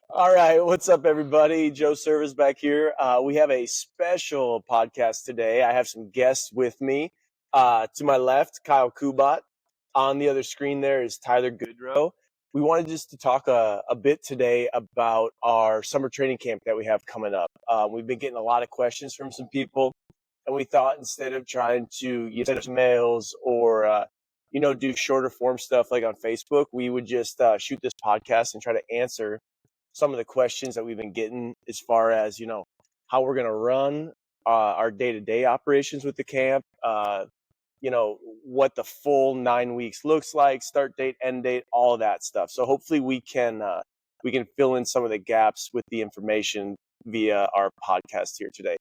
All right, what's up, everybody? Joe Service back here. We have a special podcast today. I have some guests with me. To my left, Kyle Kubat. On the other screen there is Tyler Goodrow. We wanted just to talk a bit today about our summer training camp that we have coming up. We've been getting a lot of questions from some people, and we thought instead of trying to send mails or do shorter form stuff like on Facebook, we would just shoot this podcast and try to answer some of the questions that we've been getting as far as, how we're going to run our day-to-day operations with the camp, what the full 9 weeks looks like, start date, end date, all of that stuff. So hopefully we can fill in some of the gaps with the information via our podcast here today.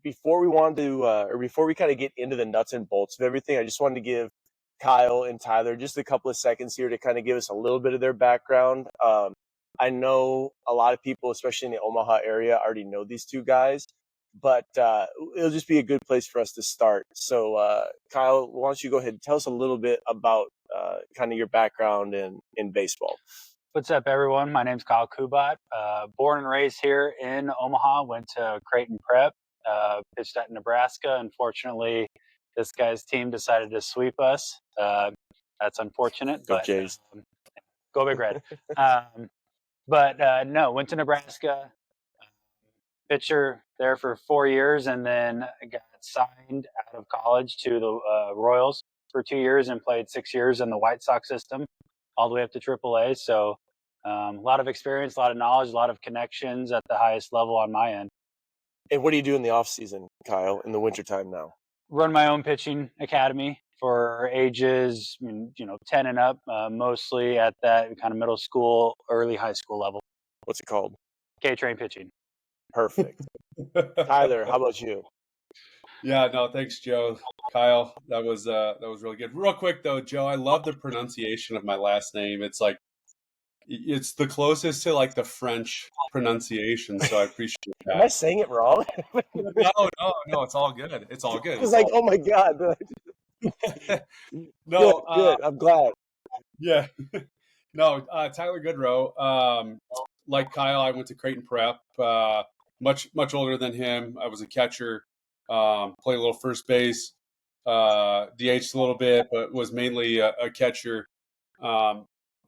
Before we kind of get into the nuts and bolts of everything, I just wanted to give Kyle and Tyler just a couple of seconds here to kind of give us a little bit of their background. I know a lot of people, especially in the Omaha area, already know these two guys, but it'll just be a good place for us to start. So, Kyle, why don't you go ahead and tell us a little bit about kind of your background in baseball? What's up, everyone? My name's Kyle Kubat. Born and raised here in Omaha. Went to Creighton Prep. Pitched at Nebraska. Unfortunately, this guy's team decided to sweep us. That's unfortunate. Go Jays. Go Big Red. No, went to Nebraska. Pitcher there for 4 years, and then got signed out of college to the Royals for 2 years and played 6 years in the White Sox system, all the way up to AAA. So a lot of experience, a lot of knowledge, a lot of connections at the highest level on my end. And what do you do in the off season, Kyle, in the wintertime now? Run my own pitching academy for ages, 10 and up, mostly at that kind of middle school, early high school level. What's it called? K-Train pitching. Perfect. Tyler, how about you? Yeah, no, thanks, Joe. Kyle, that was really good. Real quick though, Joe, I love the pronunciation of my last name. It's the closest to like the French pronunciation, so I appreciate that. Am I saying it wrong? No, it's all good. It's all good. It's like, oh my God. No, good. I'm glad. Yeah. No, Tyler Goodrow. Like Kyle, I went to Creighton Prep. Much older than him. I was a catcher. Played a little first base. DH'd a little bit, but was mainly a catcher.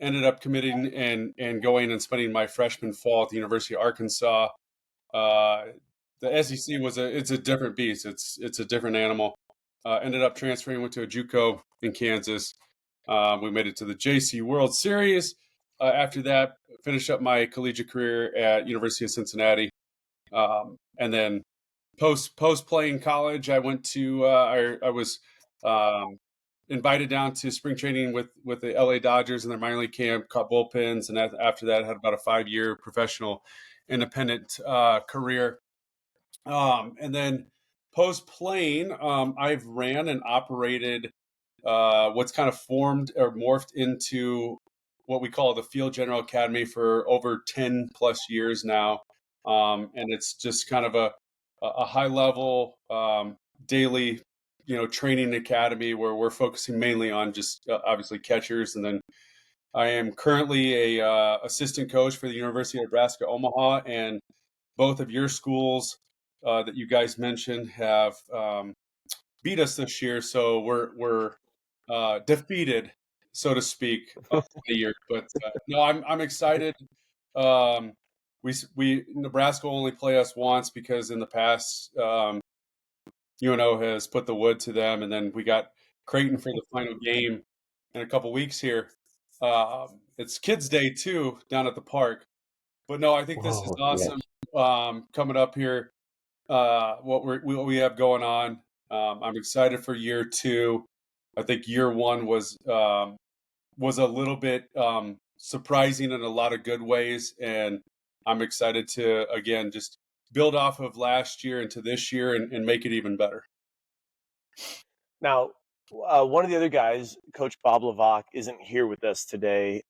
Ended up committing and going and spending my freshman fall at the University of Arkansas. The SEC it's a different beast. It's a different animal. Ended up transferring, went to a JUCO in Kansas. We made it to the JC World Series. After that, finished up my collegiate career at University of Cincinnati. And then post playing college, I went to I was invited down to spring training with the LA Dodgers in their minor league camp, caught bullpens, and after that had about a 5-year professional independent career. And then post playing, I've ran and operated what's kind of formed or morphed into what we call the Field General Academy for over 10 plus years now. And it's just kind of a high level daily training academy where we're focusing mainly on just obviously catchers. And then I am currently a assistant coach for the University of Nebraska Omaha, and both of your schools that you guys mentioned have beat us this year, so we're defeated, so to speak, the year. But no, I'm excited. We Nebraska only play us once because in the past UNO has put the wood to them, and then we got Creighton for the final game in a couple weeks here. It's Kids Day too down at the park. But no, I think this is awesome. Yes. Coming up here, what we have going on. I'm excited for year 2. I think year 1 was a little bit surprising in a lot of good ways, and I'm excited to again just build off of last year into this year and make it even better. Now, one of the other guys, Coach Bob Levac, isn't here with us today.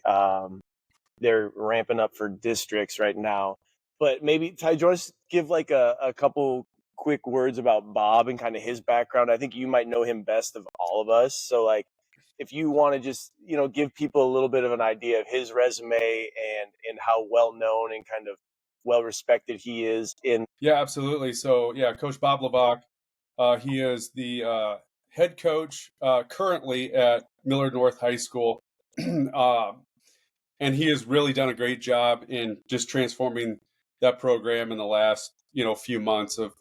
They're ramping up for districts right now. But maybe, Ty, do you want to give like a couple quick words about Bob and kind of his background? I think you might know him best of all of us. So, like, if you want to just, give people a little bit of an idea of his resume and how well known and kind of well respected he is in. Yeah, absolutely. So, yeah, Coach Bob Labach, he is the head coach currently at Millard North High School. And he has really done a great job in just transforming that program in the last, few months of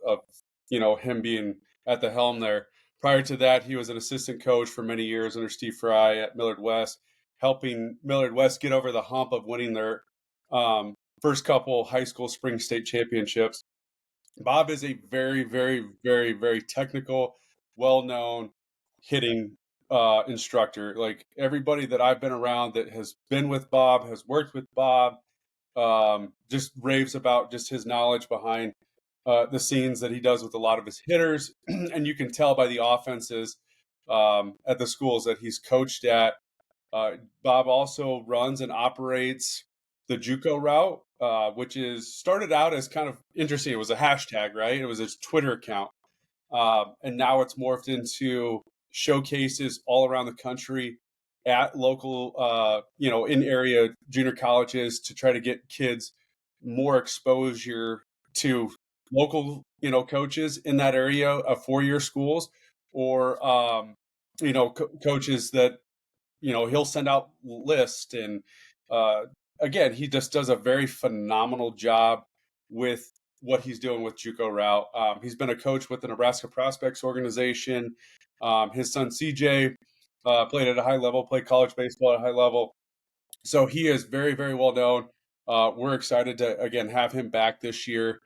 him being at the helm there. Prior to that, he was an assistant coach for many years under Steve Fry at Millard West, helping Millard West get over the hump of winning their first couple high school spring state championships. Bob is a very, very, very, very technical, well-known hitting instructor. Like everybody that I've been around that has been with Bob, has worked with Bob, just raves about just his knowledge behind the scenes that he does with a lot of his hitters. And you can tell by the offenses at the schools that he's coached at. Bob also runs and operates the JUCO route, which is started out as kind of interesting. It was a hashtag, right? It was his Twitter account. And now it's morphed into showcases all around the country at local, in area junior colleges to try to get kids more exposure to local, coaches in that area of 4-year schools or, coaches that he'll send out lists and uh, again he just does a very phenomenal job with what he's doing with JUCO route. He's been a coach with the Nebraska Prospects organization. His son CJ played at a high level, played college baseball at a high level, so he is very, very well known. We're excited to again have him back this year.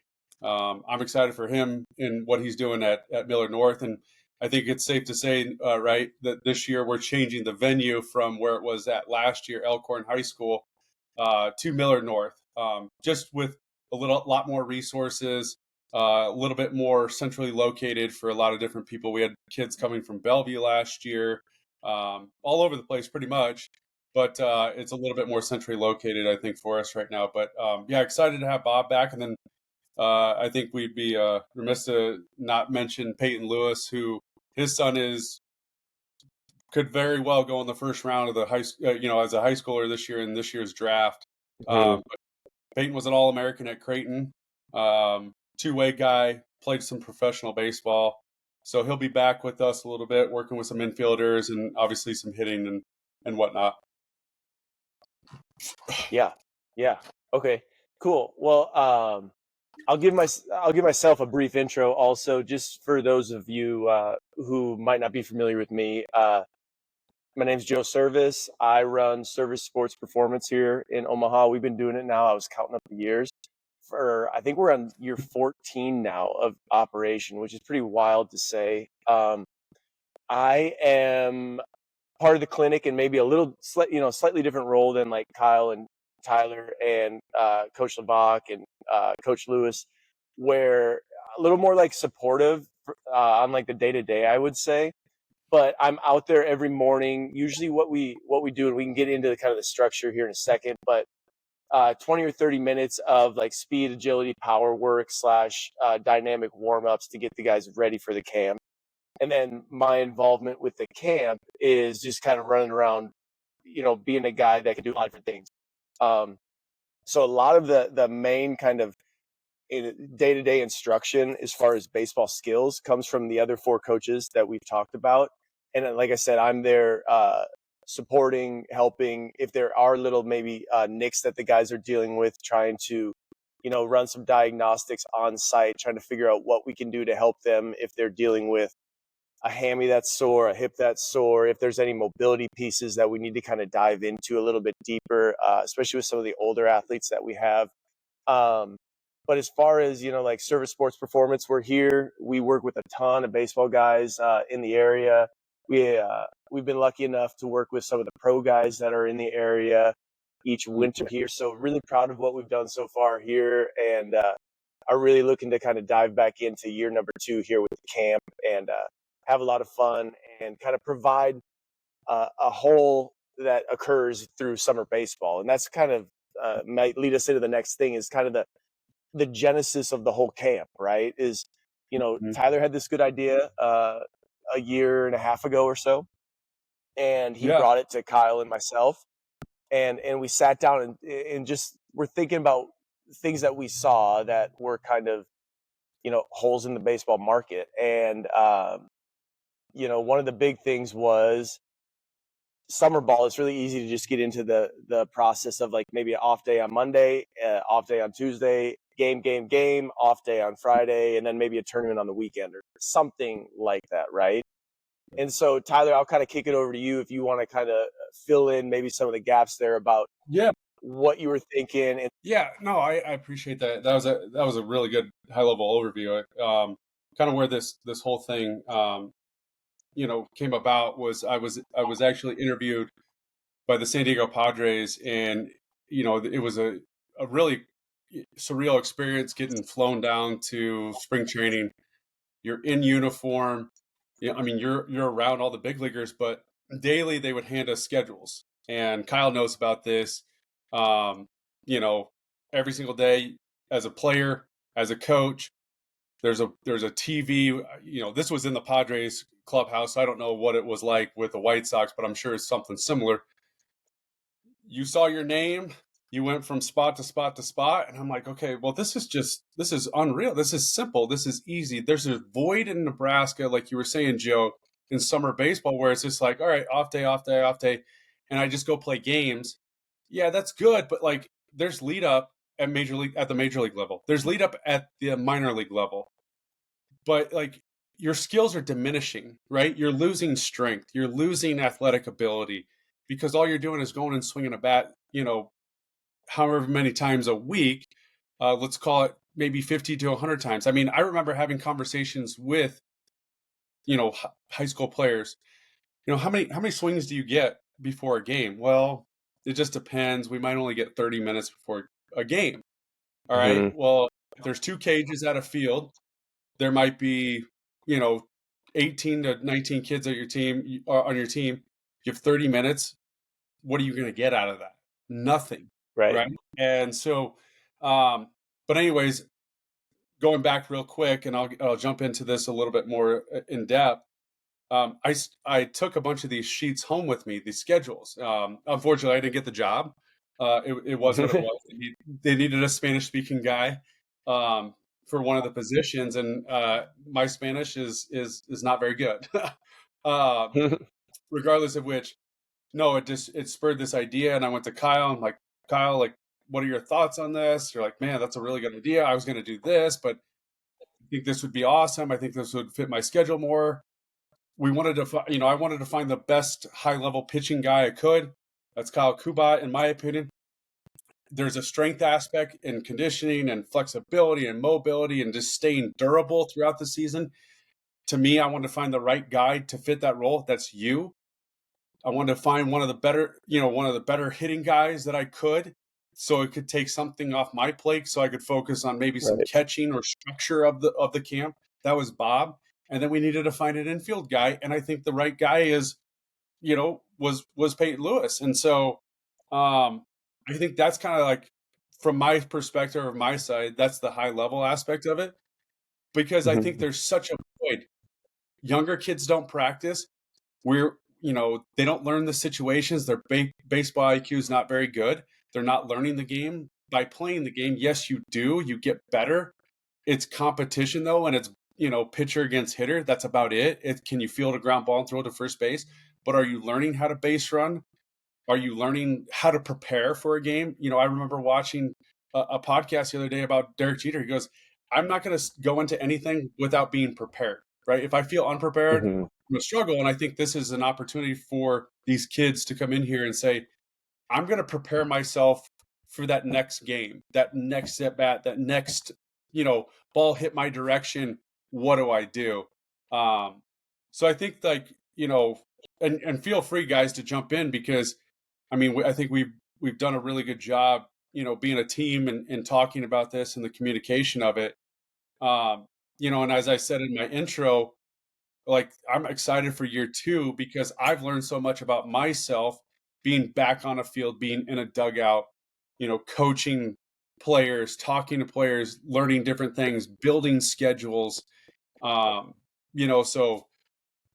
I'm excited for him and what he's doing at Millard North, and I think it's safe to say, right, that this year we're changing the venue from where it was at last year, Elkhorn High School, to Millard North, just with lot more resources, a little bit more centrally located for a lot of different people. We had kids coming from Bellevue last year, all over the place, pretty much. But it's a little bit more centrally located, I think, for us right now. But yeah, excited to have Bob back, and then I think we'd be remiss to not mention Peyton Lewis, who his son could very well go in the first round of the as a high schooler this year in this year's draft. Peyton was an All-American at Creighton, two-way guy, played some professional baseball, so he'll be back with us a little bit, working with some infielders and obviously some hitting and whatnot. Yeah. Okay, cool. Well, I'll give myself a brief intro also, just for those of you who might not be familiar with me. My name's Joe Service. I run Service Sports Performance here in Omaha. We've been doing it now. I was counting up the years. I think we're on year 14 now of operation, which is pretty wild to say. I am part of the clinic and maybe a little slightly different role than like Kyle and Tyler and Coach Labach and Coach Lewis, where a little more like supportive on like the day to day, I would say. But I'm out there every morning. Usually, what we do, and we can get into the kind of the structure here in a second, but 20 or 30 minutes of like speed, agility, power work / dynamic warm ups to get the guys ready for the camp. And then my involvement with the camp is just kind of running around, being a guy that can do a lot of different things. So a lot of the main kind of day-to-day instruction as far as baseball skills comes from the other 4 coaches that we've talked about. And like I said, I'm there supporting, helping. If there are little maybe nicks that the guys are dealing with, trying to, run some diagnostics on site, trying to figure out what we can do to help them if they're dealing with a hammy that's sore, a hip that's sore, if there's any mobility pieces that we need to kind of dive into a little bit deeper, especially with some of the older athletes that we have. But as far as, like Service Sports Performance, we're here. We work with a ton of baseball guys in the area. We've been lucky enough to work with some of the pro guys that are in the area each winter here. So really proud of what we've done so far here, and are really looking to kind of dive back into year number 2 here with the camp and have a lot of fun and kind of provide a whole that occurs through summer baseball. And that's kind of might lead us into the next thing, is kind of the genesis of the whole camp, right? Is, Tyler had this good idea a year and a half ago or so, and he Yeah. brought it to Kyle and myself, and we sat down and just we're thinking about things that we saw that were kind of, holes in the baseball market. And one of the big things was summer ball. It's really easy to just get into the process of like maybe an off day on Monday, off day on Tuesday, game, off day on Friday, and then maybe a tournament on the weekend or something like that, right? And so, Tyler, I'll kind of kick it over to you if you want to kind of fill in maybe some of the gaps there about Yeah. what you were thinking. And Yeah. No, I appreciate that. That was a really good high level overview. Kind of where this whole thing came about was I was actually interviewed by the San Diego Padres, and it was a really surreal experience getting flown down to spring training. You're in uniform. I mean, you're around all the big leaguers, but daily they would hand us schedules, and Kyle knows about this. Um, you know, every single day as a player, as a coach, there's a TV. This was in the Padres clubhouse. I don't know what it was like with the White Sox, but I'm sure it's something similar. You saw your name, you went from spot to spot to spot, and I'm like, okay, well, this is unreal. This is simple. This is easy. There's a void in Nebraska, like you were saying, Joe, in summer baseball, where it's just like, all right, off day, off day, off day, and I just go play games. Yeah, that's good, but like, there's lead up at the major league level. There's lead up at the minor league level, but like, your skills are diminishing, right? You're losing strength, you're losing athletic ability, because all you're doing is going and swinging a bat, however many times a week. Let's call it maybe 50 to 100 times. I mean, I remember having conversations with, high school players. How many swings do you get before a game? Well, it just depends. We might only get 30 minutes before a game. All right. Mhm. Well, if there's two cages at a field, there might be, you know, 18 to 19 kids on your team. You have 30 minutes. What are you going to get out of that? Nothing, Right. right? And so, um, but anyways, going back real quick, and I'll jump into this a little bit more in depth. I took a bunch of these sheets home with me, these schedules. Unfortunately, I didn't get the job. It was what it was. They needed a Spanish speaking guy for one of the positions, and my Spanish is not very good. um, Regardless of which, no, it spurred this idea, and I went to Kyle. I'm like, Kyle, like, what are your thoughts on this? You're like, man, that's a really good idea. I was going to do this, but I think this would be awesome. I think this would fit my schedule more. I wanted to find the best high level pitching guy I could. That's Kyle Kubat, in my opinion. There's a strength aspect in conditioning and flexibility and mobility and just staying durable throughout the season. To me, I wanted to find the right guy to fit that role. That's you. I wanted to find one of the better hitting guys that I could, so it could take something off my plate, so I could focus on maybe some Right. catching or structure of the camp. That was Bob. And then we needed to find an infield guy, and I think the right guy was Peyton Lewis. And so I think that's kind of like, from my perspective, or my side, that's the high level aspect of it, because I think Mhm. there's such a void. Younger kids don't practice. They don't learn the situations. Their baseball IQ is not very good. They're not learning the game by playing the game. Yes, you do. You get better. It's competition though, and it's pitcher against hitter. That's about it. Can you field a ground ball and throw it to first base? But are you learning how to base run? Are you learning how to prepare for a game? I remember watching a podcast the other day about Derek Jeter. He goes, I'm not going to go into anything without being prepared, right? If I feel unprepared, Mhm. I'm going to struggle. And I think this is an opportunity for these kids to come in here and say, I'm going to prepare myself for that next game, that next at bat, that next, ball hit my direction. What do I do? Um, so I think, like, and feel free, guys, to jump in, because I mean, I think we've done a really good job, being a team and talking about this and the communication of it. And as I said in my intro, like, I'm excited for year two, because I've learned so much about myself being back on a field, being in a dugout, coaching players, talking to players, learning different things, building schedules. Um, so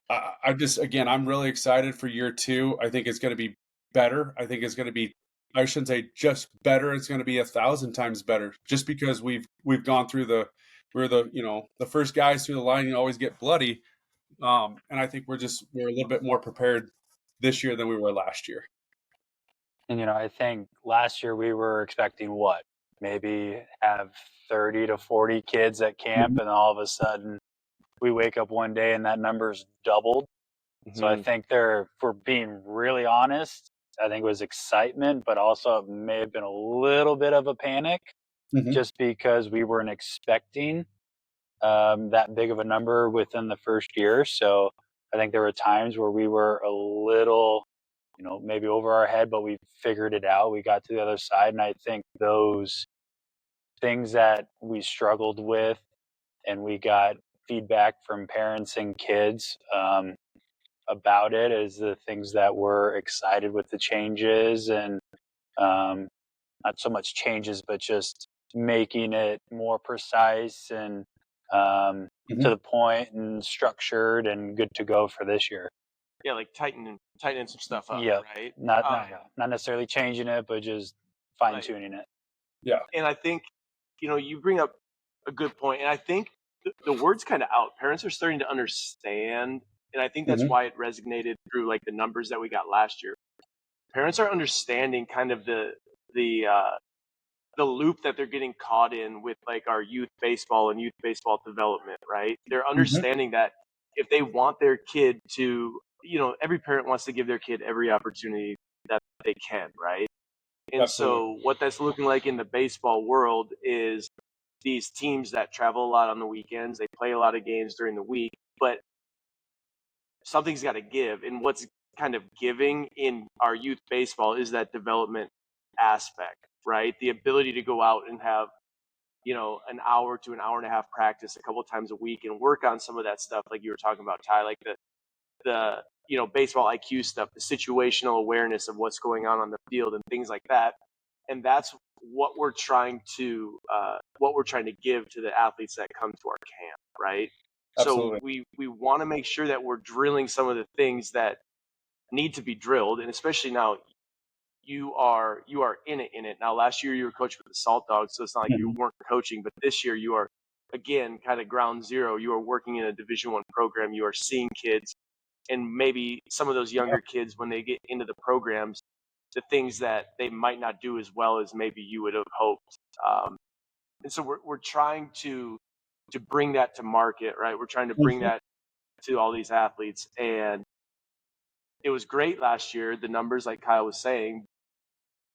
I'm really excited for year 2. I think it's going to be better. I think it's going to be, I shouldn't say just better. It's going to be 1,000 times better, just because we've gone through we're the first guys through the line. You always get bloody, and I think we're a little bit more prepared this year than we were last year. And I think last year we were expecting what? Maybe have 30 to 40 kids at camp, and all of a sudden we wake up one day and that number's doubled. So I think if we're being really honest, I think it was excitement, but also it may have been a little bit of a panic, just because we weren't expecting that big of a number within the first year. So I think there were times where we were a little, maybe over our head, but we figured it out. We got to the other side. And I think those things that we struggled with, and we got feedback from parents and kids about it, is the things that we're excited with the changes, and not so much changes, but just making it more precise and to the point and structured and good to go for this year. Yeah, like tightening some stuff up, Yeah, right? not necessarily changing it, but just fine tuning it. Yeah. And I think, you bring up a good point, and I think the word's kind of out. Parents are starting to understand, and I think that's why it resonated through like the numbers that we got last year. Parents are understanding kind of the loop that they're getting caught in with like our youth baseball and youth baseball development, right? They're understanding that if they want their kid to, every parent wants to give their kid every opportunity that they can, right? And Absolutely. so what that's looking like in the baseball world is these teams that travel a lot on the weekends, they play a lot of games during the week, but something's got to give. And what's kind of giving in our youth baseball is that development aspect, right? The ability to go out and have, an hour to an hour and a half practice a couple of times a week and work on some of that stuff, like you were talking about, Ty, like the baseball IQ stuff, the situational awareness of what's going on the field and things like that. And that's what we're trying to give to the athletes that come to our camp, right? Absolutely. So we want to make sure that we're drilling some of the things that need to be drilled, and especially now you are in it. Now last year you were coached with the Salt Dogs, so it's not like you weren't coaching, but this year you are again kind of ground zero. You are working in a Division I program. You are seeing kids, and maybe some of those younger kids, when they get into the programs, the things that they might not do as well as maybe you would have hoped. And so we're trying to bring that to market, right? We're trying to bring that to all these athletes, and it was great last year, the numbers, like Kyle was saying.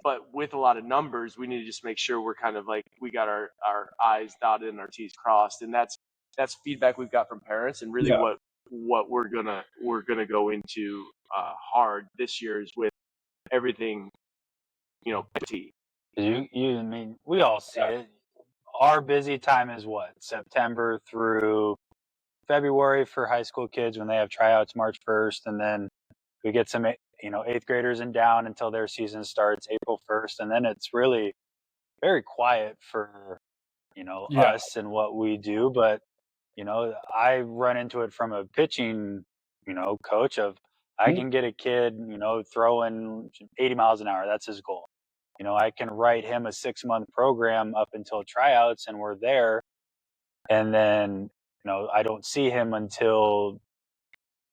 But with a lot of numbers, we need to just make sure we're kind of like we got our I's dotted and our T's crossed, and that's feedback we've got from parents, and really what we're gonna go into hard this year is with everything, T. I mean, we all see it. Our busy time is what, September through February for high school kids when they have tryouts March 1st, and then we get some eighth graders and down until their season starts April 1st, and then it's really very quiet for us and what we do. But I run into it from a pitching coach of, I can get a kid throwing 80 miles an hour. That's his goal. I can write him a 6-month program up until tryouts, and we're there. And then I don't see him until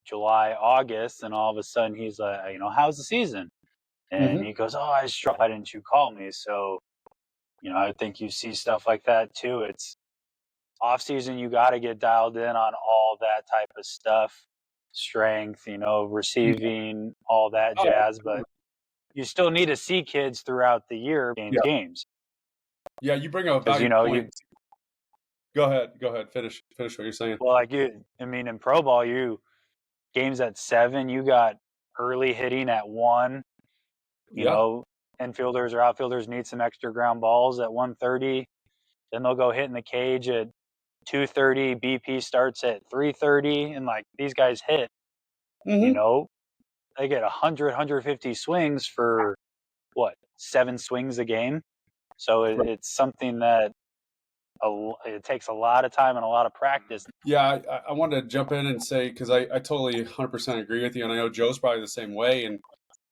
July, August, and all of a sudden he's like, how's the season? And he goes, oh, I struggled. Why didn't you call me? So, I think you see stuff like that too. It's off season. You got to get dialed in on all that type of stuff, strength, receiving, all that jazz. But you still need to see kids throughout the year playing games. Yeah, you bring up a valid point. Go ahead. Finish what you're saying. Well, in pro ball, games at 7, you got early hitting at 1. Infielders or outfielders need some extra ground balls at 1:30. Then they'll go hit in the cage at 2:30. BP starts at 3:30, and like these guys hit, they get 100, 150 swings for what, 7 swings a game. So it's something that it takes a lot of time and a lot of practice. Yeah, I wanted to jump in and say, because I totally 100% agree with you, and I know Joe's probably the same way, and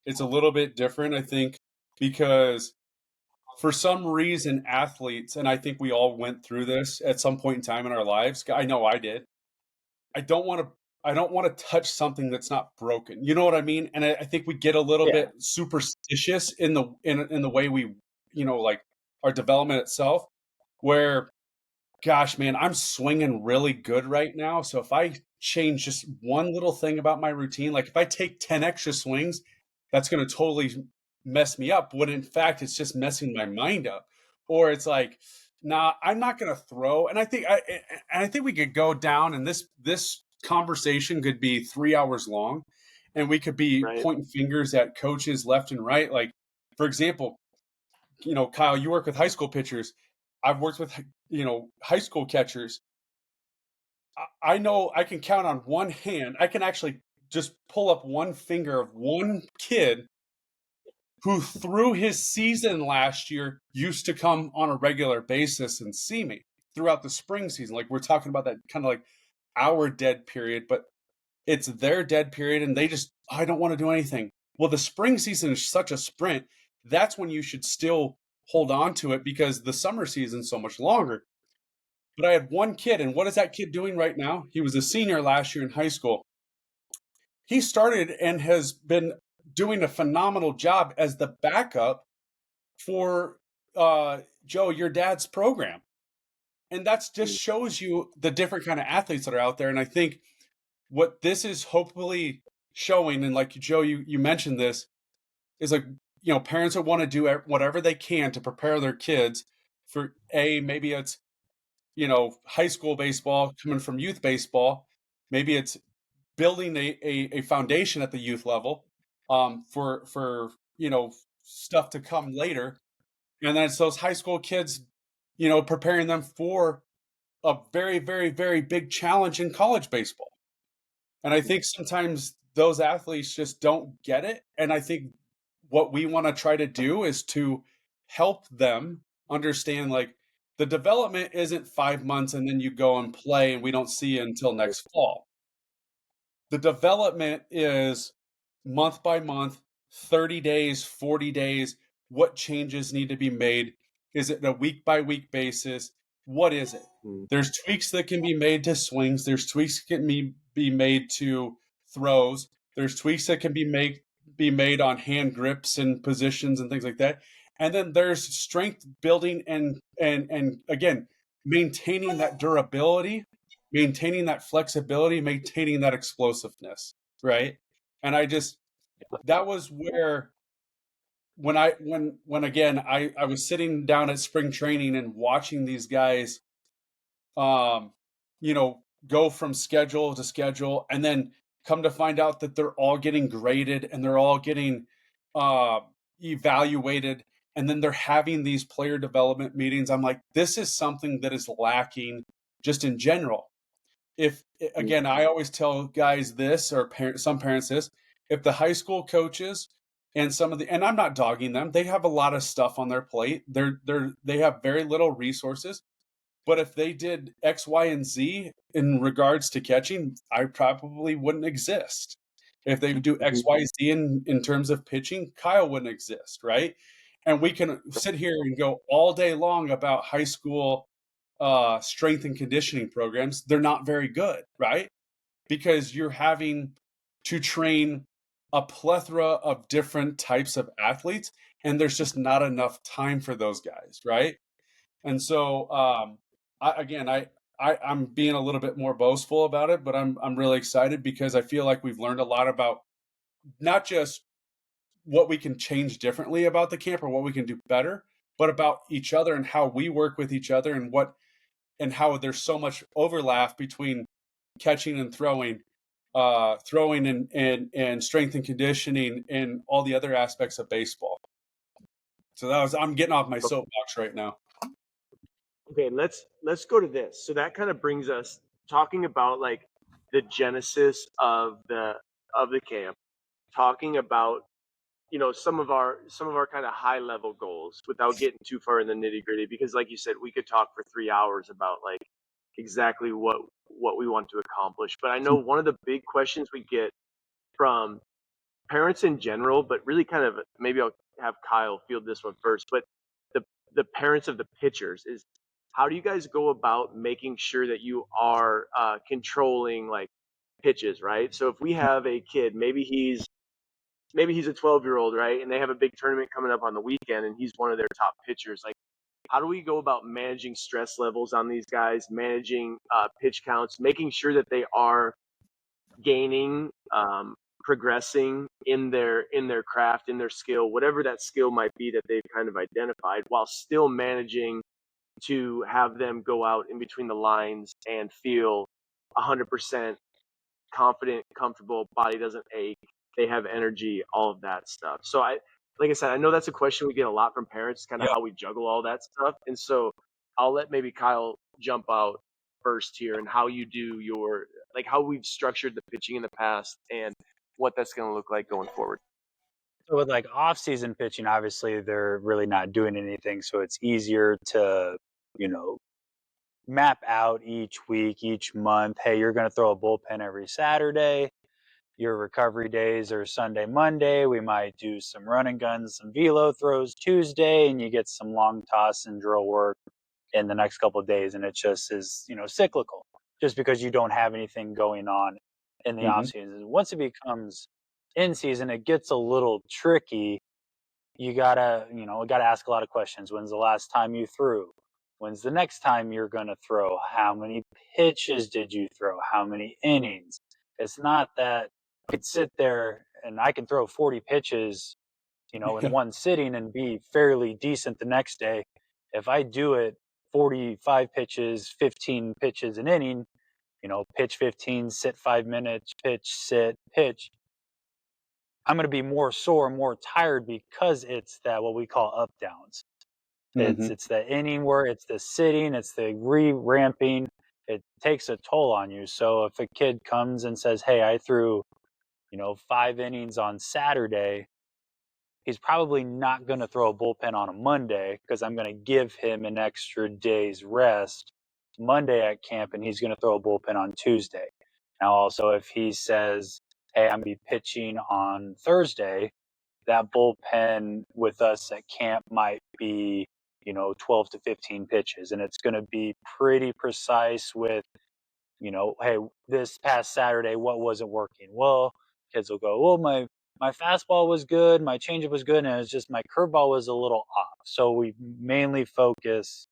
it's a little bit different, I think, because for some reason, athletes, and I think we all went through this at some point in time in our lives. I know I did. I don't want to. I don't want to touch something that's not broken. You know what I mean? And I think we get a little Yeah. bit superstitious in the way we, like our development itself, where gosh, man, I'm swinging really good right now. So if I change just one little thing about my routine, like if I take 10 extra swings, that's going to totally mess me up. When in fact, it's just messing my mind up. Or it's like, nah, I'm not going to throw. And I think we could go down, and this conversation could be 3 hours long, and we could be Right. pointing fingers at coaches left and right. Like, for example, Kyle, you work with high school pitchers. I've worked with, high school catchers. I know I can count on one hand. I can actually just pull up one finger of one kid who, through his season last year, used to come on a regular basis and see me throughout the spring season. Like, we're talking about that kind of like our dead period, but it's their dead period, and they just, I don't want to do anything. Well, the spring season is such a sprint. That's when you should still hold on to it, because the summer season's so much longer. But I had one kid, and what is that kid doing right now? He was a senior last year in high school. He started and has been doing a phenomenal job as the backup for Joe, your dad's program. And that's just shows you the different kind of athletes that are out there. And I think what this is hopefully showing, and like Joe, you mentioned this, is like, parents will want to do whatever they can to prepare their kids for maybe it's, high school baseball coming from youth baseball. Maybe it's building a foundation at the youth level, for stuff to come later. And then it's those high school kids, preparing them for a very, very, very big challenge in college baseball. And I think sometimes those athletes just don't get it. And I think what we want to try to do is to help them understand, like, the development isn't 5 months and then you go and play and we don't see you until next fall. The development is month by month, 30 days, 40 days. What changes need to be made? Is it a week by week basis? What is it? Mm. There's tweaks that can be made to swings. There's tweaks that can be made to throws. There's tweaks that can be made on hand grips and positions and things like that. And then there's strength building and again, maintaining that durability, maintaining that flexibility, maintaining that explosiveness, right? And that was where, when again I was sitting down at spring training and watching these guys, um, go from schedule to schedule, and then come to find out that they're all getting graded and they're all getting uh, evaluated, and then they're having these player development meetings. I'm like, this is something that is lacking just in general. If again, I always tell guys this, or some parents this: if the high school coaches and and I'm not dogging them, they have a lot of stuff on their plate. They have very little resources. But if they did X, Y, and Z in regards to catching, I probably wouldn't exist. If they do X, Y, Z in terms of pitching, Kyle wouldn't exist, right? And we can sit here and go all day long about high school strength and conditioning programs. They're not very good, right? Because you're having to train a plethora of different types of athletes, and there's just not enough time for those guys, right? And so, I'm being a little bit more boastful about it, but I'm really excited because I feel like we've learned a lot about not just what we can change differently about the camp or what we can do better, but about each other and how we work with each other, and how there's so much overlap between catching and throwing and strength and conditioning and all the other aspects of baseball. So I'm getting off my soapbox right now. Okay, let's go to this. So that kind of brings us talking about like the genesis of the camp, talking about some of our kind of high level goals without getting too far in the nitty gritty, because like you said, we could talk for 3 hours about like exactly what we want to accomplish. But I know one of the big questions we get from parents in general, but really kind of, maybe I'll have Kyle field this one first, but the parents of the pitchers is, how do you guys go about making sure that you are controlling like pitches, right? So if we have a kid, maybe he's a 12-year-old, right? And they have a big tournament coming up on the weekend and he's one of their top pitchers. Like, how do we go about managing stress levels on these guys, managing pitch counts, making sure that they are gaining, progressing in their craft, in their skill, whatever that skill might be that they've kind of identified, while still managing to have them go out in between the lines and feel 100% confident, comfortable, body doesn't ache, they have energy, all of that stuff. So like I said, I know that's a question we get a lot from parents, kind of Yeah. how we juggle all that stuff. And so I'll let maybe Kyle jump out first here, and how you do your, like, how we've structured the pitching in the past and what that's going to look like going forward. So with like off-season pitching, obviously they're really not doing anything, so it's easier to, you know, map out each week, each month. Hey, you're going to throw a bullpen every Saturday. Your recovery days are Sunday, Monday. We might do some run and guns, some velo throws Tuesday, and you get some long toss and drill work in the next couple of days. And it just is, cyclical, just because you don't have anything going on in the off Mm-hmm. season. Once it becomes in season, it gets a little tricky. We gotta ask a lot of questions. When's the last time you threw? When's the next time you're gonna throw? How many pitches did you throw? How many innings? It's not that I could sit there and I can throw 40 pitches, in one sitting and be fairly decent the next day. If I do it 45 pitches, 15 pitches an inning, pitch 15, sit 5 minutes, pitch, sit, pitch, I'm going to be more sore, more tired, because it's that what we call up downs. Mm-hmm. It's the inning where it's the sitting, it's the re-ramping. It takes a toll on you. So if a kid comes and says, "Hey, I threw, 5 innings on Saturday," he's probably not going to throw a bullpen on a Monday, because I'm going to give him an extra day's rest Monday at camp, and he's going to throw a bullpen on Tuesday. Now, also, if he says, "Hey, I'm going to be pitching on Thursday," that bullpen with us at camp might be, 12 to 15 pitches. And it's going to be pretty precise with, hey, this past Saturday, what wasn't working? Well, kids will go, well, my fastball was good, my changeup was good, and it was just my curveball was a little off. So we mainly focus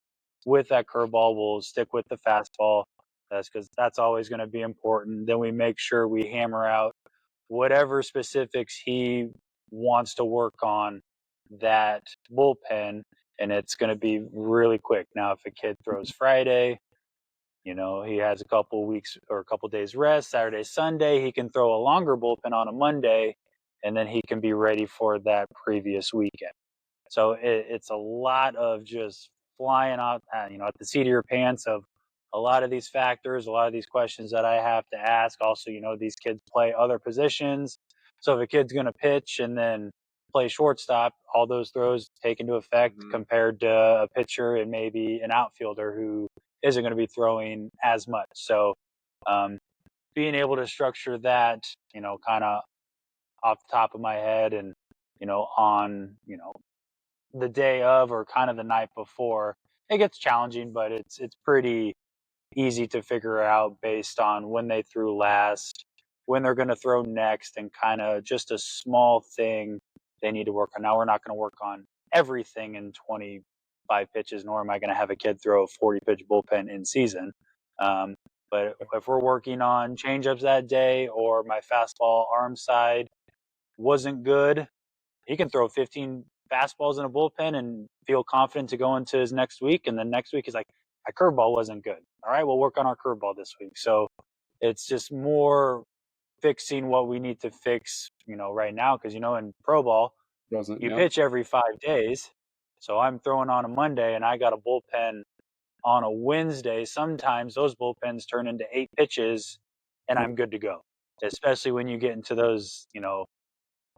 with that curveball. We'll stick with the fastball. That's because that's always going to be important. Then we make sure we hammer out whatever specifics he wants to work on that bullpen, and it's going to be really quick. Now, if a kid throws Friday, he has a couple weeks or a couple days rest. Saturday, Sunday, he can throw a longer bullpen on a Monday, and then he can be ready for that previous weekend. So it's a lot of just flying out, at the seat of your pants of a lot of these factors, a lot of these questions that I have to ask. Also, these kids play other positions. So if a kid's going to pitch and then play shortstop, all those throws take into effect compared to a pitcher and maybe an outfielder who isn't going to be throwing as much. So being able to structure that, kind of off the top of my head, and, on, the day of or kind of the night before, it gets challenging, but it's pretty easy to figure out based on when they threw last, when they're going to throw next, and kind of just a small thing they need to work on. Now, we're not going to work on everything in 25 pitches, nor am I going to have a kid throw a 40 pitch bullpen in season. But if we're working on changeups that day, or my fastball arm side wasn't good, he can throw 15 fastballs in a bullpen and feel confident to go into his next week. And then next week he's like, my curveball wasn't good. All right, we'll work on our curveball this week. So it's just more fixing what we need to fix, right now. Because, in pro ball, Doesn't, you yeah. pitch every 5 days. So I'm throwing on a Monday and I got a bullpen on a Wednesday. Sometimes those bullpens turn into 8 pitches and I'm good to go. Especially when you get into those,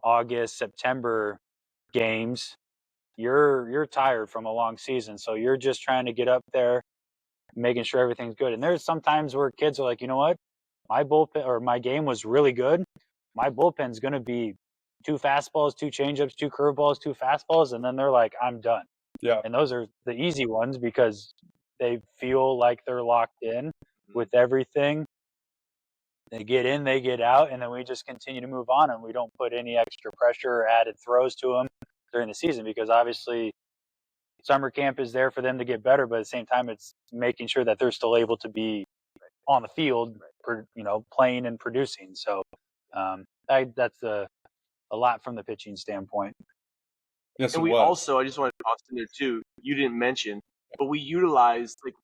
August, September games, you're tired from a long season. So you're just trying to get up there, making sure everything's good. And there's sometimes where kids are like, you know what? My bullpen or my game was really good. My bullpen's going to be 2 fastballs, 2 changeups, 2 curveballs, 2 fastballs. And then they're like, I'm done. Yeah. And those are the easy ones because they feel like they're locked in with everything. They get in, they get out, and then we just continue to move on, and we don't put any extra pressure or added throws to them during the season because obviously summer camp is there for them to get better, but at the same time, it's making sure that they're still able to be on the field, playing and producing. So that's a lot from the pitching standpoint. Yes, And it we was. also, I just wanted to toss in there too, you didn't mention, but we utilized, like,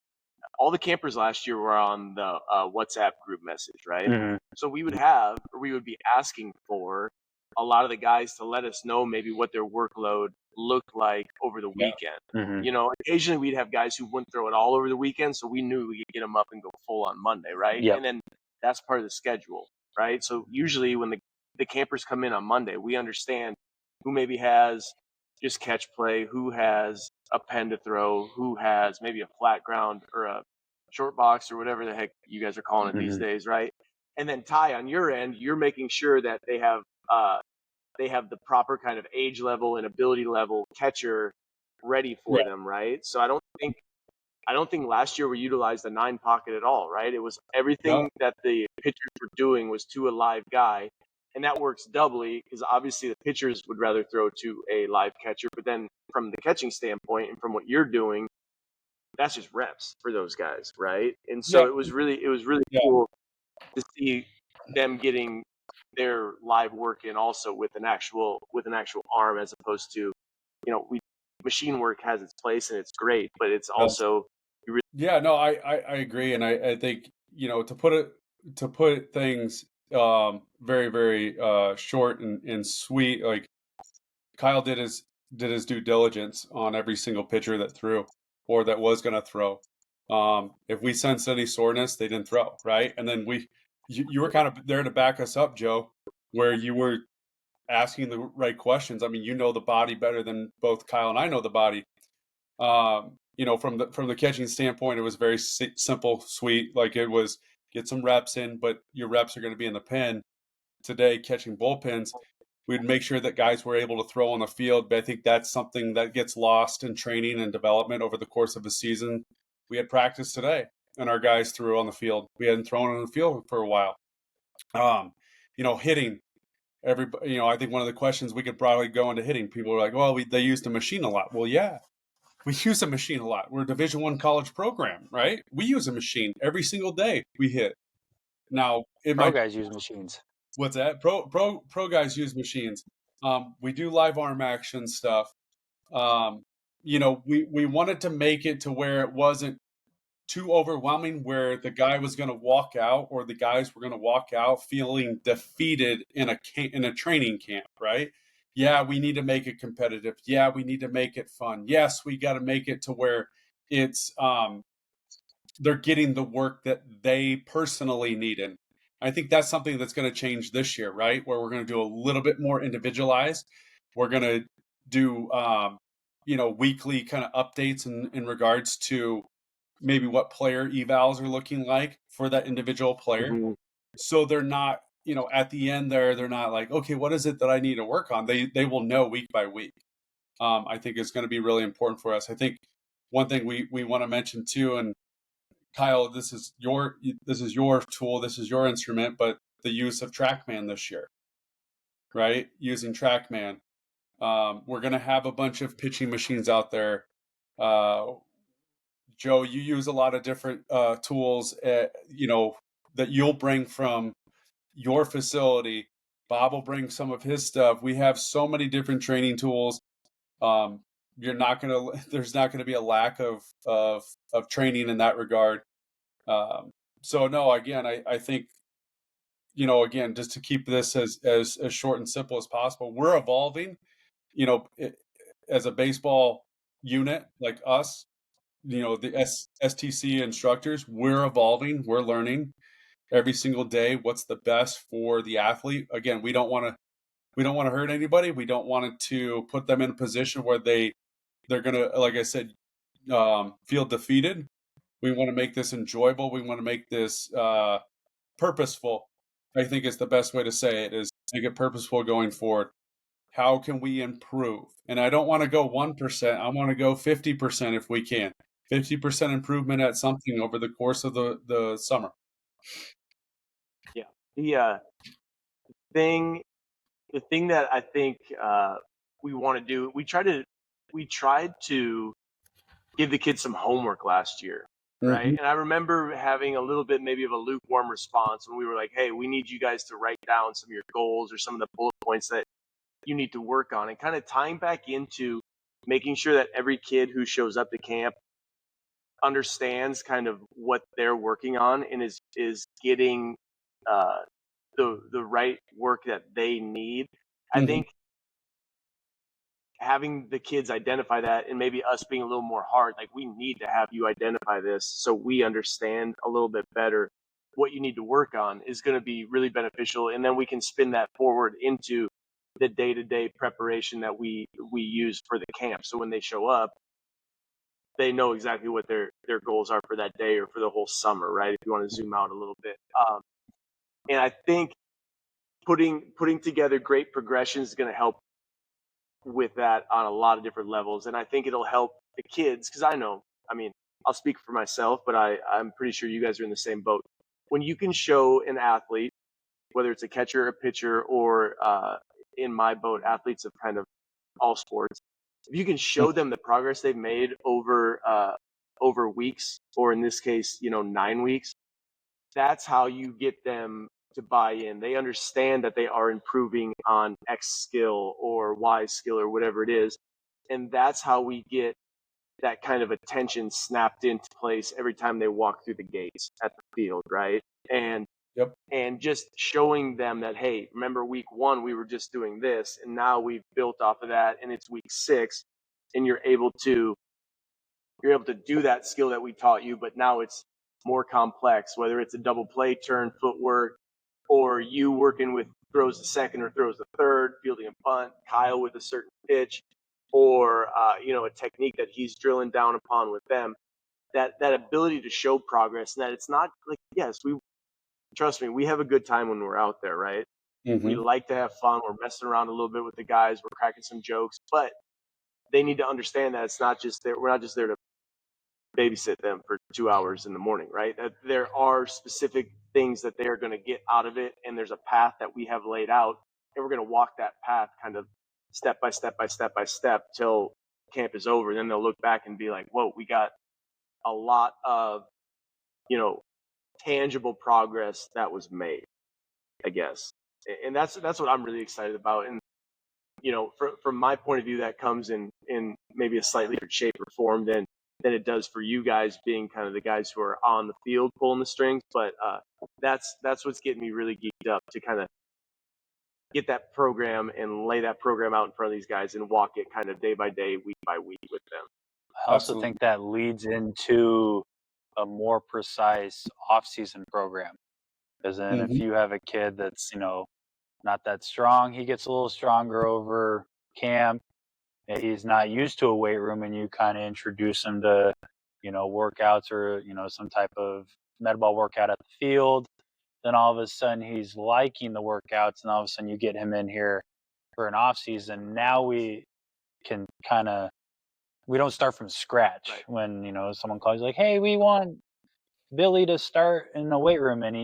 all the campers last year were on the WhatsApp group message, right? Mm-hmm. So we would be asking for a lot of the guys to let us know maybe what their workload looked like over the weekend. Mm-hmm. Occasionally we'd have guys who wouldn't throw it all over the weekend, so we knew we could get them up and go full on Monday, right? Yep. And then that's part of the schedule, right? So usually when the campers come in on Monday, we understand who maybe has just catch play, who has a pen to throw, who has maybe a flat ground or a short box or whatever the heck you guys are calling it these days, right? And then Ty, on your end, you're making sure that they have the proper kind of age level and ability level catcher ready for them, right? So I don't think last year we utilized the 9 pocket at all, right? It was everything that the pitchers were doing was to a live guy. And that works doubly because obviously the pitchers would rather throw to a live catcher. But then from the catching standpoint and from what you're doing, that's just reps for those guys, right? And so it was really cool to see them getting their live work in also with an actual arm as opposed to, machine work has its place and it's great, but it's also Yeah, no, I agree, and I think to put things very very short and sweet, like Kyle did his due diligence on every single pitcher that threw or that was going to throw. If we sensed any soreness, they didn't throw, right? And then you were kind of there to back us up, Joe, where you were asking the right questions. I mean, you know the body better than both Kyle and I know the body. From the catching standpoint, it was very simple, sweet. Like it was get some reps in, but your reps are going to be in the pen. Today, catching bullpens, we'd make sure that guys were able to throw on the field. But I think that's something that gets lost in training and development over the course of a season. We had practice today, and our guys threw on the field. We hadn't thrown on the field for a while. Hitting. Everybody, I think one of the questions we could probably go into hitting. People are like, "Well, they used a machine a lot." Well, yeah, we use a machine a lot. We're a Division I college program, right? We use a machine every single day. We hit. Now, Guys use machines. What's that? Pro guys use machines. We do live arm action stuff. We wanted to make it to where it wasn't too overwhelming, where the guy was going to walk out or the guys were going to walk out feeling defeated in a training camp, right? Yeah, we need to make it competitive. Yeah, we need to make it fun. Yes, we got to make it to where it's they're getting the work that they personally needed. I think that's something that's going to change this year, right? Where we're going to do a little bit more individualized. We're going to do, weekly kind of updates in regards to maybe what player evals are looking like for that individual player. Mm-hmm. So they're not, at the end there, they're not like, okay, what is it that I need to work on? They will know week by week. I think it's going to be really important for us. I think one thing we want to mention too, and Kyle, this is your tool, this is your instrument, but the use of TrackMan this year, right? Using TrackMan. We're going to have a bunch of pitching machines out there. Joe, you use a lot of different tools, that you'll bring from your facility. Bob will bring some of his stuff. We have so many different training tools. There's not going to be a lack of training in that regard. So no, again, I think, again, just to keep this as short and simple as possible, we're evolving, as a baseball unit like us, the STC instructors, we're evolving, we're learning every single day what's the best for the athlete. Again, we don't want to we don't want to hurt anybody. We don't want it to put them in a position where they're gonna, like I said, feel defeated. We want to make this enjoyable. We want to make this purposeful. I think is the best way to say it, is make it purposeful going forward. How can we improve? And I don't want to go 1%. I want to go 50% if we can. 50% improvement at something over the course of the summer. Yeah. The thing that I think we want to do, we tried to give the kids some homework last year, right? Mm-hmm. And I remember having a little bit maybe of a lukewarm response when we were like, hey, we need you guys to write down some of your goals or some of the bullet points that you need to work on, and kind of tying back into making sure that every kid who shows up to camp understands kind of what they're working on and is getting uh, the right work that they need. I Mm-hmm. think having the kids identify that, and maybe us being a little more hard, like, we need to have you identify this so we understand a little bit better what you need to work on, is going to be really beneficial. And then we can spin that forward into the day-to-day preparation that we use for the camp. So when they show up, they know exactly what their goals are for that day or for the whole summer, right? If you want to zoom out a little bit. And I think putting together great progressions is going to help with that on a lot of different levels. And I think it'll help the kids, because I mean, I'll speak for myself, but I'm pretty sure you guys are in the same boat. When you can show an athlete, whether it's a catcher, a pitcher, or in my boat, athletes of kind of all sports, if you can show them the progress they've made over weeks, or in this case, 9 weeks, that's how you get them to buy in. They understand that they are improving on X skill or Y skill or whatever it is. And that's how we get that kind of attention snapped into place every time they walk through the gates at the field, right? And Yep. and just showing them that, hey, remember week 1 we were just doing this, and now we've built off of that, and it's week 6, and you're able to do that skill that we taught you, but now it's more complex, whether it's a double play turn, footwork, or you working with throws the second or throws the third, fielding a bunt, Kyle with a certain pitch, or a technique that he's drilling down upon with them. That ability to show progress, and that it's not like, yes, we trust me, we have a good time when we're out there, right? We Mm-hmm. like to have fun. We're messing around a little bit with the guys. We're cracking some jokes, but they need to understand that it's not just there. We're not just there to babysit them for 2 hours in the morning, right? That there are specific things that they are going to get out of it, and there's a path that we have laid out, and we're going to walk that path kind of step by step by step by step till camp is over. Then they'll look back and be like, whoa, we got a lot of tangible progress that was made, I guess. And that's what I'm really excited about. And from my point of view, that comes in maybe a slightly different shape or form than it does for you guys, being kind of the guys who are on the field pulling the strings. But that's what's getting me really geeked up, to kind of get that program and lay that program out in front of these guys and walk it kind of day by day, week by week with them. I also Absolutely. think that leads into a more precise off-season program. Because then if Mm-hmm. you have a kid that's, not that strong, he gets a little stronger over camp. He's not used to a weight room, and you kind of introduce him to, workouts or, some type of med ball workout at the field. Then all of a sudden he's liking the workouts, and all of a sudden you get him in here for an off season. Now we can we don't start from scratch. Right. When, someone calls like, hey, we want Billy to start in the weight room, and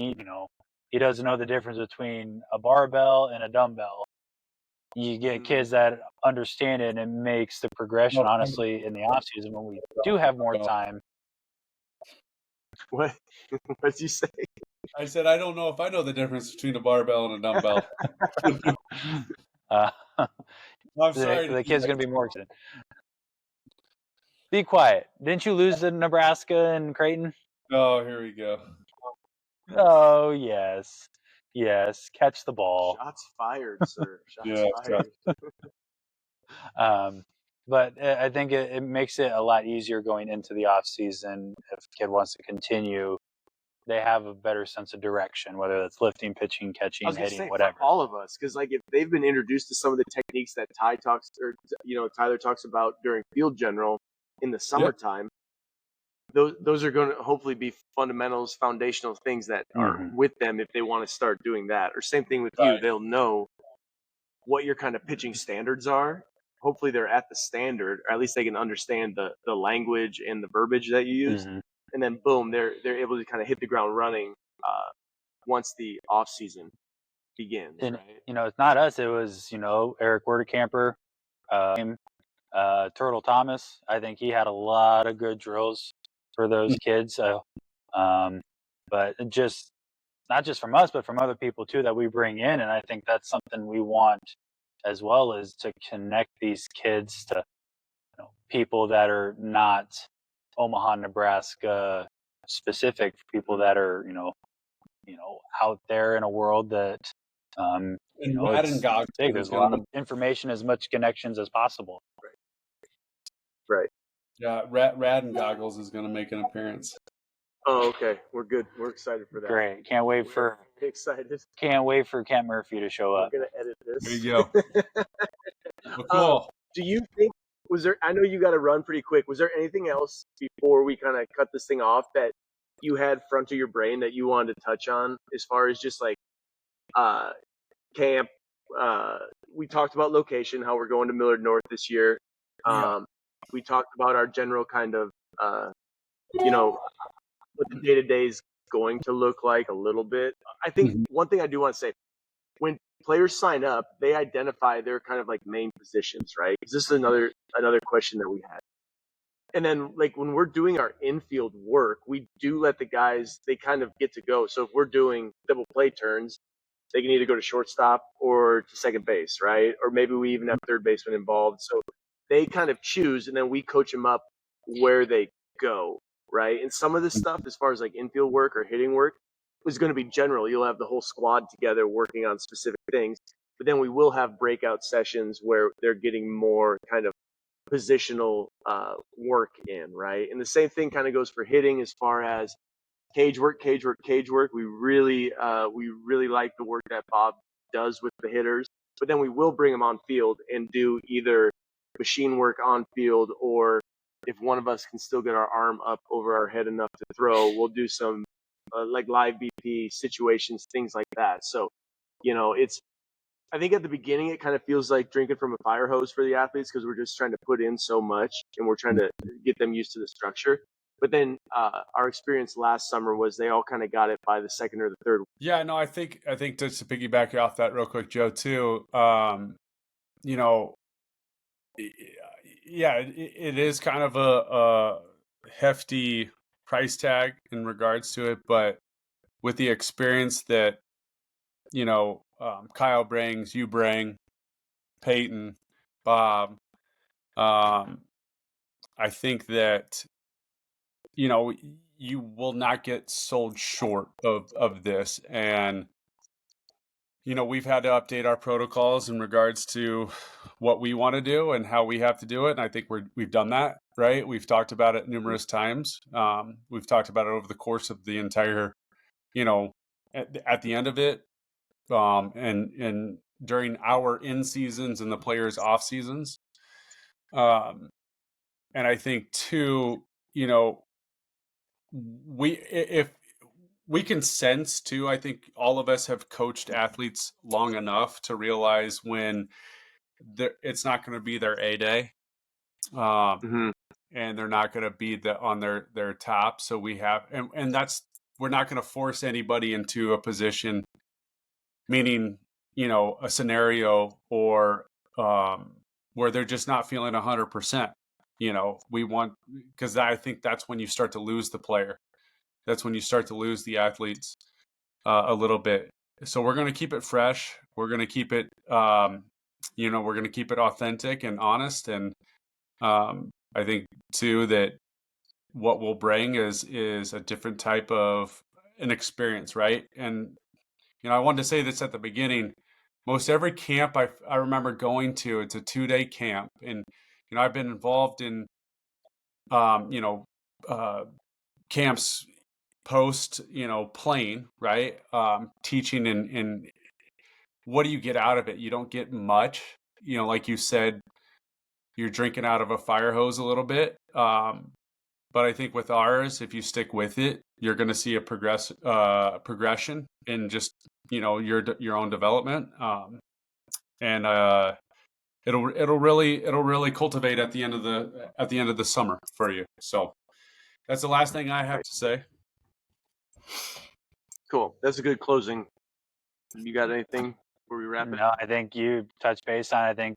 he doesn't know the difference between a barbell and a dumbbell. You get kids that understand it, and it makes the progression, honestly, in the off season when we do have more time. What did you say? I said, I don't know if I know the difference between a barbell and a dumbbell. I'm sorry. The kid's going to be more excited. Be quiet. Didn't you lose to Nebraska and Creighton? Oh, here we go. Oh, yes. Yes. Catch the ball. Shots fired, sir. Yeah, fired. But I think it makes it a lot easier going into the off season if a kid wants to continue they have a better sense of direction, whether that's lifting, pitching, I catching, was gonna hitting, say whatever. for all of us, because like if they've been introduced to some of the techniques that Tyler talks about during field general in the summertime, those are going to hopefully be fundamentals, foundational things that are with them if they want to start doing that. Or same thing with you, they'll know what your kind of pitching standards are. Hopefully they're at the standard, or at least they can understand the language and the verbiage that you use. And then boom, they're able to kind of hit the ground running once the off season begins. And right? it's not us. It was Eric Werdekamper, Turtle Thomas. I think he had a lot of good drills for those kids. But just not just from us, but from other people too that we bring in. And I think that's something we want as well, is to connect these kids to people that are not Omaha, Nebraska specific, people that are out there in a world that it's big. There's a lot of information, as much connections as possible. Right. Yeah, Rad and Goggles is going to make an appearance. Oh, okay. We're good. We're excited for that. Great. Can't wait for Kent Murphy to show up. We're gonna edit this. There you go. Well, cool. Do you think I know you got to run pretty quick. Was there anything else before we kind of cut this thing off that you had front of your brain that you wanted to touch on as far as just like camp? We talked about location, how we're going to Millard North this year. We talked about our general kind of what the day-to-day is going to look like a little bit. I think one thing I do want to say, when players sign up, they identify their kind of like main positions, right? Because this is another question that we had. And then like when we're doing our infield work, we do let the guys, they kind of get to go. So if we're doing double play turns, they can either go to shortstop or to second base, right? Or maybe we even have third baseman involved. So they kind of choose, and then we coach them up where they go, right? And some of this stuff, as far as like infield work or hitting work, is going to be general. You'll have the whole squad together working on specific things, but then we will have breakout sessions where they're getting more kind of positional work in, right? And the same thing kind of goes for hitting as far as cage work. We really like the work that Bob does with the hitters, but then we will bring them on field and do either machine work on field, or if one of us can still get our arm up over our head enough to throw, we'll do some like live BP situations, things like that. So, I think at the beginning it kind of feels like drinking from a fire hose for the athletes because we're just trying to put in so much and we're trying to get them used to the structure. But then our experience last summer was they all kind of got it by the second or the third. Yeah, no, I think just to piggyback off that real quick, Joe, too, it is kind of a hefty price tag in regards to it, but with the experience that Kyle brings, you bring, Peyton, Bob, I think that you will not get sold short of this. And we've had to update our protocols in regards to what we want to do and how we have to do it, and I think we've done that, right? We've talked about it numerous times. We've talked about it over the course of the entire at the end of it, and during our in seasons and the players' off seasons. And I think too, if we can sense too, I think all of us have coached athletes long enough to realize when it's not going to be their A day, and they're not going to be on their top. So we have, and we're not going to force anybody into a position, meaning a scenario or where they're just not feeling 100%. We want, because I think that's when you start to lose the player. That's when you start to lose the athletes a little bit. So we're going to keep it fresh. We're going to keep it, we're going to keep it authentic and honest. And I think too that what we'll bring is a different type of an experience, right? And I wanted to say this at the beginning. Most every camp I remember going to, it's a 2-day camp, and I've been involved in camps post, playing, right? Teaching and what do you get out of it? You don't get much. Like you said, you're drinking out of a fire hose a little bit. But I think with ours, if you stick with it, you're going to see a progression in just your own development, and it'll really cultivate at the end of the summer for you. So that's the last thing I have to say. Cool. That's a good closing. You got anything before we wrap it? No, I think you touched base on. I think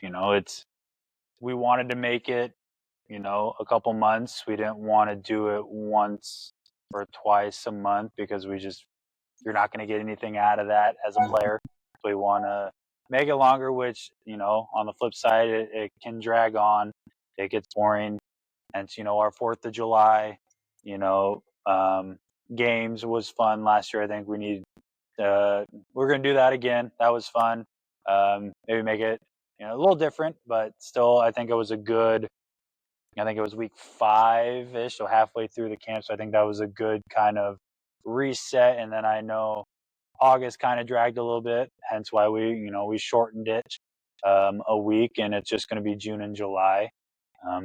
we wanted to make it a couple months. We didn't want to do it once or twice a month because you're not going to get anything out of that as a player. We want to make it longer, which, on the flip side, it can drag on. It gets boring. And, our 4th of July, games was fun last year. I think we're going to do that again. That was fun. Maybe make it, a little different, but still, I think it was week 5-ish, so halfway through the camp. So I think that was a good kind of reset. And then I know August kind of dragged a little bit, hence why we shortened it a week, and it's just going to be June and July.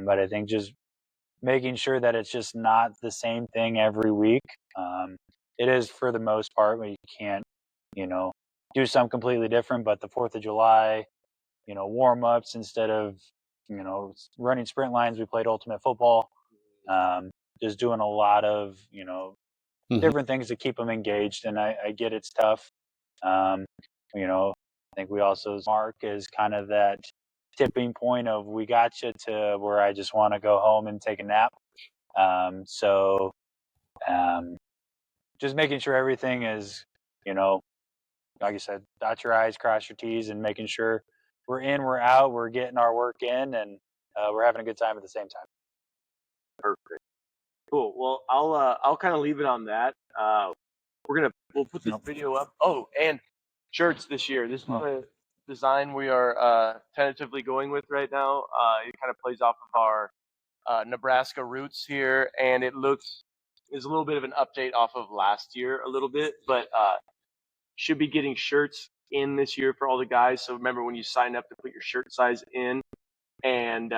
But I think just making sure that it's just not the same thing every week. It is for the most part, but you can't, do something completely different. But the 4th of July, warm ups instead of, running sprint lines, we played ultimate football. Just doing a lot of, different things to keep them engaged. And I get it's tough. I think we also, Mark is kind of that tipping point of we got you to where I just want to go home and take a nap. So just making sure everything is, like you said, dot your I's, cross your T's, and making sure we're in, we're out, we're getting our work in, and we're having a good time at the same time. Perfect. Cool. Well, I'll kind of leave it on that. We'll put this video up. Oh, and shirts this year. This is the design we are tentatively going with right now. It kind of plays off of our Nebraska roots here, and is a little bit of an update off of last year, a little bit, but should be getting shirts in this year for all the guys. So remember when you sign up to put your shirt size in, and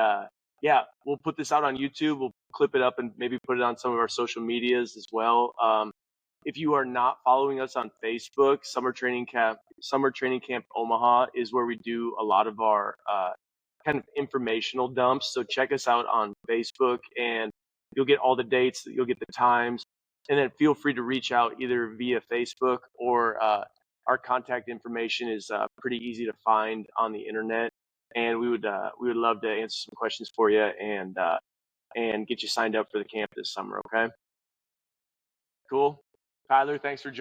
yeah, we'll put this out on YouTube. We'll clip it up and maybe put it on some of our social medias as well. If you are not following us on Facebook, Summer Training Camp Omaha is where we do a lot of our kind of informational dumps. So check us out on Facebook, and you'll get all the dates, you'll get the times, and then feel free to reach out either via Facebook or our contact information is pretty easy to find on the internet. And we would love to answer some questions for you and get you signed up for the camp this summer. Okay. Cool. Tyler, thanks for joining.